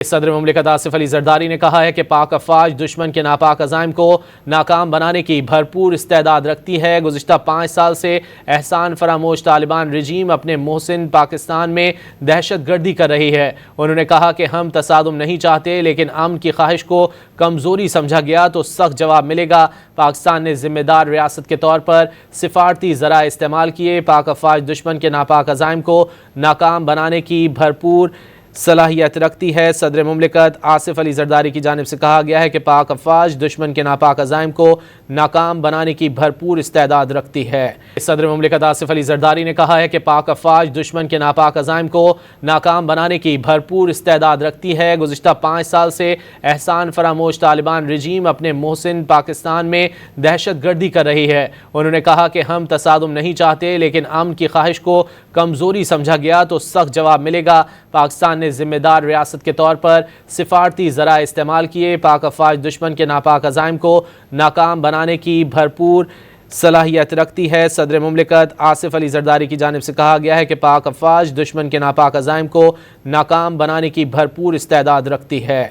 सदर मुमलिकत आसिफ अली जरदारी ने कहा है कि पाक अफवाज दुश्मन के नापाक अज़ाइम को नाकाम बनाने की भरपूर इस्तेदाद रखती है। गुज़िश्ता 5 साल से एहसान फरामोश तालिबान रजीम अपने मोहसिन पाकिस्तान में दहशत गर्दी कर रही है। उन्होंने कहा कि हम तसादुम नहीं चाहते, लेकिन अमन की ख्वाहिश को कमज़ोरी समझा गया तो सख्त जवाब मिलेगा। पाकिस्तान ने जिम्मेदार रियासत के तौर पर सिफारती ज़राए इस्तेमाल किए। पाक अफवाज दुश्मन के नापाक अज़ाइम को नाकाम बनाने की भरपूर सलाहियत रखती है। सदर मुमलिकत आसिफ अली जरदारी की जानिब से कहा गया है कि पाक अफवाज दुश्मन के नापाक अज़ाइम को नाकाम बनाने की भरपूर इस्तेदाद रखती है। सदर मुमलिकत आसिफ अली जरदारी ने कहा है कि पाक अफवाज दुश्मन के नापाक अज़ाइम को नाकाम बनाने की भरपूर इस्तेदाद रखती है। गुज़िश्ता 5 साल से एहसान फरामोश तालिबान रजीम अपने मोहसिन पाकिस्तान में दहशत गर्दी कर रही है। उन्होंने कहा कि हम तसादुम नहीं चाहते, लेकिन अमन की ख्वाहिश को कमज़ोरी समझा गया तो सख्त जवाब मिलेगा। पाकिस्तान ने जिम्मेदार रियासत के तौर पर सिफारती ज़राए इस्तेमाल किए। पाक अफवाज दुश्मन के नापाक अज़ाइम को नाकाम बनाने की भरपूर सलाहियत रखती है। सदर मुमलिकत आसिफ अली जरदारी की जानिब से कहा गया है कि पाक अफवाज दुश्मन के नापाक अज़ाइम को नाकाम बनाने की भरपूर इस्तेदाद रखती है।